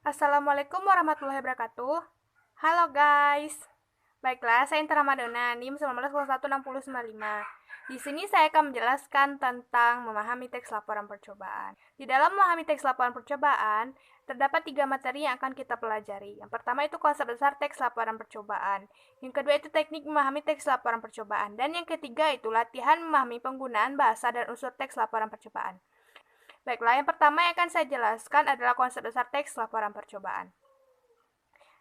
Assalamualaikum warahmatullahi wabarakatuh. Halo guys. Baiklah, saya Intan Ramadana, NIM 19016095. Di sini saya akan menjelaskan tentang memahami teks laporan percobaan. Di dalam memahami teks laporan percobaan, terdapat 3 materi yang akan kita pelajari. Yang pertama itu konsep besar teks laporan percobaan. Yang kedua itu teknik memahami teks laporan percobaan. Dan yang ketiga itu latihan memahami penggunaan bahasa dan unsur teks laporan percobaan. Baiklah, yang pertama yang akan saya jelaskan adalah konsep besar teks laporan percobaan.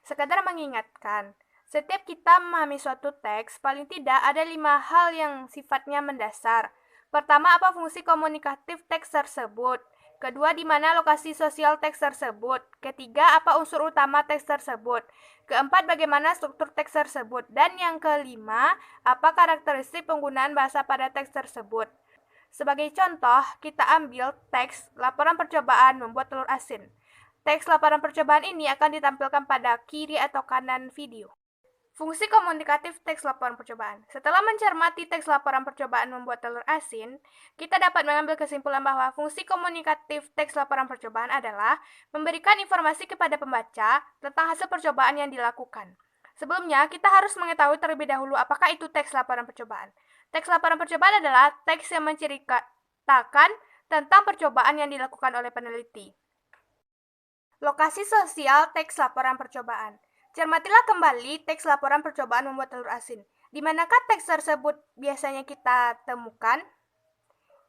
Sekadar mengingatkan, setiap kita memahami suatu teks, paling tidak ada 5 hal yang sifatnya mendasar. Pertama, apa fungsi komunikatif teks tersebut? Kedua, di mana lokasi sosial teks tersebut? Ketiga, apa unsur utama teks tersebut? Keempat, bagaimana struktur teks tersebut? Dan yang kelima, apa karakteristik penggunaan bahasa pada teks tersebut? Sebagai contoh, kita ambil teks laporan percobaan membuat telur asin. Teks laporan percobaan ini akan ditampilkan pada kiri atau kanan video. Fungsi komunikatif teks laporan percobaan. Setelah mencermati teks laporan percobaan membuat telur asin, kita dapat mengambil kesimpulan bahwa fungsi komunikatif teks laporan percobaan adalah memberikan informasi kepada pembaca tentang hasil percobaan yang dilakukan. Sebelumnya, kita harus mengetahui terlebih dahulu apakah itu teks laporan percobaan. Teks laporan percobaan adalah teks yang menceritakan tentang percobaan yang dilakukan oleh peneliti. Lokasi sosial teks laporan percobaan. Cermatilah kembali teks laporan percobaan membuat telur asin. Di manakah teks tersebut biasanya kita temukan?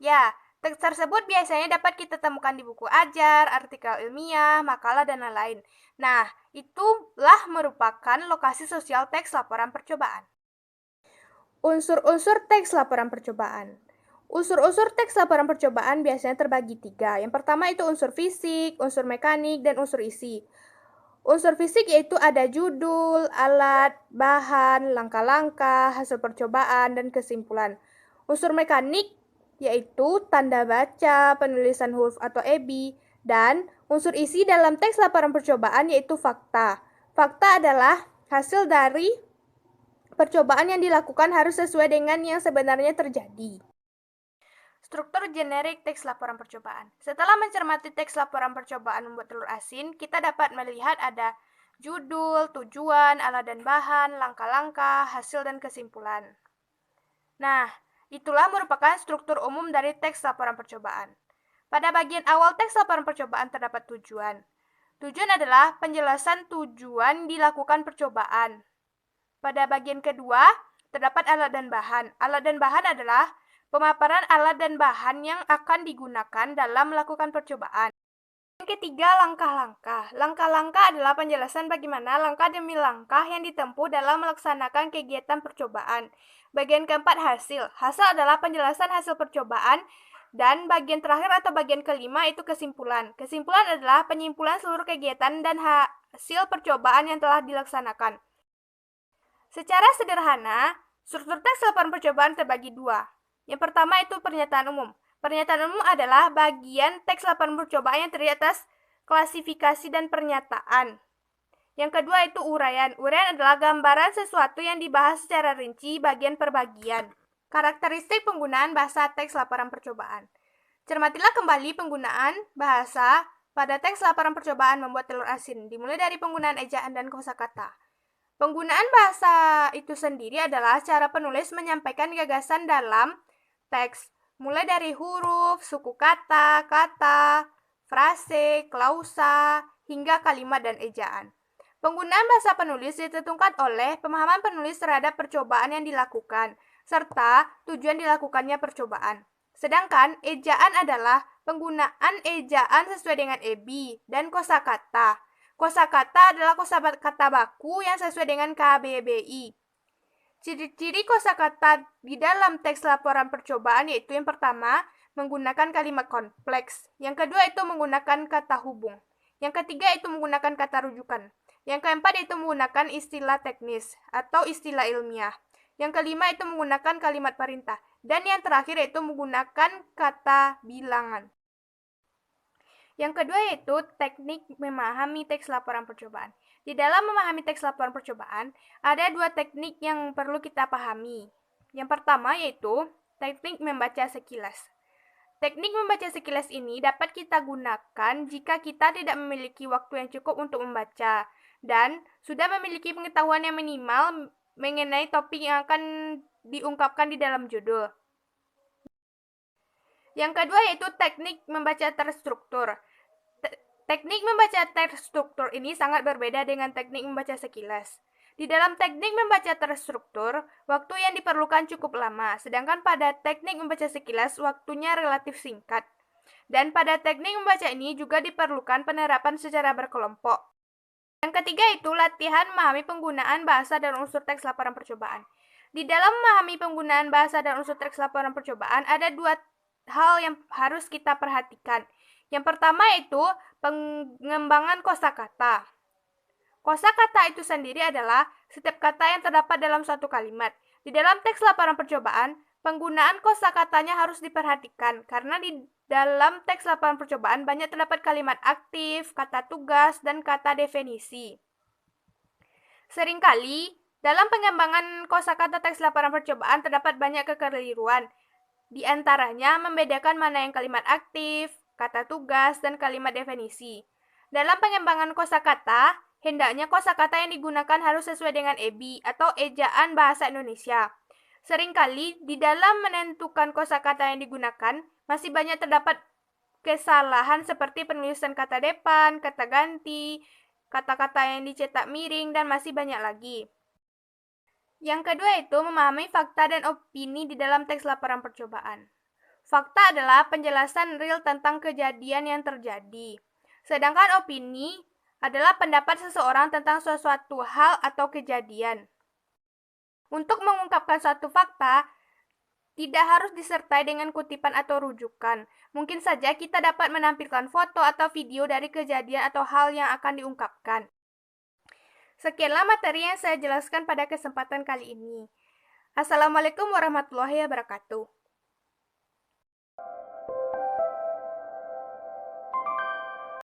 Ya, teks tersebut biasanya dapat kita temukan di buku ajar, artikel ilmiah, makalah, dan lain-lain. Nah, itulah merupakan lokasi sosial teks laporan percobaan. Unsur-unsur teks laporan percobaan. Unsur-unsur teks laporan percobaan biasanya terbagi 3. Yang pertama itu unsur fisik, unsur mekanik, dan unsur isi. Unsur fisik yaitu ada judul, alat, bahan, langkah-langkah, hasil percobaan, dan kesimpulan. Unsur mekanik yaitu tanda baca, penulisan huruf atau EBI, dan unsur isi dalam teks laporan percobaan yaitu fakta. Fakta adalah hasil dari percobaan yang dilakukan harus sesuai dengan yang sebenarnya terjadi. Struktur generik teks laporan percobaan. Setelah mencermati teks laporan percobaan membuat telur asin, kita dapat melihat ada judul, tujuan, alat dan bahan, langkah-langkah, hasil dan kesimpulan. Nah, itulah merupakan struktur umum dari teks laporan percobaan. Pada bagian awal teks laporan percobaan terdapat tujuan. Tujuan adalah penjelasan tujuan dilakukan percobaan. Pada bagian kedua, terdapat alat dan bahan. Alat dan bahan adalah pemaparan alat dan bahan yang akan digunakan dalam melakukan percobaan. Yang ketiga, langkah-langkah. Langkah-langkah adalah penjelasan bagaimana langkah demi langkah yang ditempuh dalam melaksanakan kegiatan percobaan. Bagian keempat, hasil. Hasil adalah penjelasan hasil percobaan. Dan bagian terakhir atau bagian kelima itu kesimpulan. Kesimpulan adalah penyimpulan seluruh kegiatan dan hasil percobaan yang telah dilaksanakan. Secara sederhana, struktur teks laporan percobaan terbagi 2. Yang pertama itu pernyataan umum. Pernyataan umum adalah bagian teks laporan percobaan yang terdiri atas klasifikasi dan pernyataan. Yang kedua itu uraian. Uraian adalah gambaran sesuatu yang dibahas secara rinci bagian per bagian. Karakteristik penggunaan bahasa teks laporan percobaan. Cermatilah kembali penggunaan bahasa pada teks laporan percobaan membuat telur asin, dimulai dari penggunaan ejaan dan kosakata. Penggunaan bahasa itu sendiri adalah cara penulis menyampaikan gagasan dalam teks, mulai dari huruf, suku kata, frase, klausa, hingga kalimat dan ejaan. Penggunaan bahasa penulis ditentukan oleh pemahaman penulis terhadap percobaan yang dilakukan, serta tujuan dilakukannya percobaan. Sedangkan ejaan adalah penggunaan ejaan sesuai dengan EBI dan kosakata. Kosakata adalah kosakata baku yang sesuai dengan KBBI. Ciri-ciri kosakata di dalam teks laporan percobaan yaitu yang pertama, menggunakan kalimat kompleks. Yang kedua itu menggunakan kata hubung. Yang ketiga itu menggunakan kata rujukan. Yang keempat itu menggunakan istilah teknis atau istilah ilmiah. Yang kelima itu menggunakan kalimat perintah. Dan yang terakhir itu menggunakan kata bilangan. Yang kedua yaitu teknik memahami teks laporan percobaan. Di dalam memahami teks laporan percobaan, ada 2 teknik yang perlu kita pahami. Yang pertama yaitu teknik membaca sekilas. Teknik membaca sekilas ini dapat kita gunakan jika kita tidak memiliki waktu yang cukup untuk membaca dan sudah memiliki pengetahuan yang minimal mengenai topik yang akan diungkapkan di dalam judul. Yang kedua yaitu teknik membaca terstruktur. Teknik membaca terstruktur ini sangat berbeda dengan teknik membaca sekilas. Di dalam teknik membaca terstruktur, waktu yang diperlukan cukup lama, sedangkan pada teknik membaca sekilas, waktunya relatif singkat. Dan pada teknik membaca ini juga diperlukan penerapan secara berkelompok. Yang ketiga itu latihan memahami penggunaan bahasa dan unsur teks laporan percobaan. Di dalam memahami penggunaan bahasa dan unsur teks laporan percobaan, ada dua hal yang harus kita perhatikan. Yang pertama itu pengembangan kosakata. Kosakata itu sendiri adalah setiap kata yang terdapat dalam suatu kalimat. Di dalam teks laporan percobaan, penggunaan kosakatanya harus diperhatikan karena di dalam teks laporan percobaan banyak terdapat kalimat aktif, kata tugas, dan kata definisi. Seringkali, dalam pengembangan kosakata teks laporan percobaan terdapat banyak kekeliruan. Di antaranya membedakan mana yang kalimat aktif, kata tugas, dan kalimat definisi. Dalam pengembangan kosakata, hendaknya kosakata yang digunakan harus sesuai dengan EBI atau Ejaan Bahasa Indonesia. Seringkali di dalam menentukan kosakata yang digunakan masih banyak terdapat kesalahan seperti penulisan kata depan, kata ganti, kata-kata yang dicetak miring, dan masih banyak lagi. Yang kedua itu memahami fakta dan opini di dalam teks laporan percobaan. Fakta adalah penjelasan real tentang kejadian yang terjadi. Sedangkan opini adalah pendapat seseorang tentang sesuatu hal atau kejadian. Untuk mengungkapkan suatu fakta, tidak harus disertai dengan kutipan atau rujukan. Mungkin saja kita dapat menampilkan foto atau video dari kejadian atau hal yang akan diungkapkan. Sekianlah materi yang saya jelaskan pada kesempatan kali ini. Assalamualaikum warahmatullahi wabarakatuh.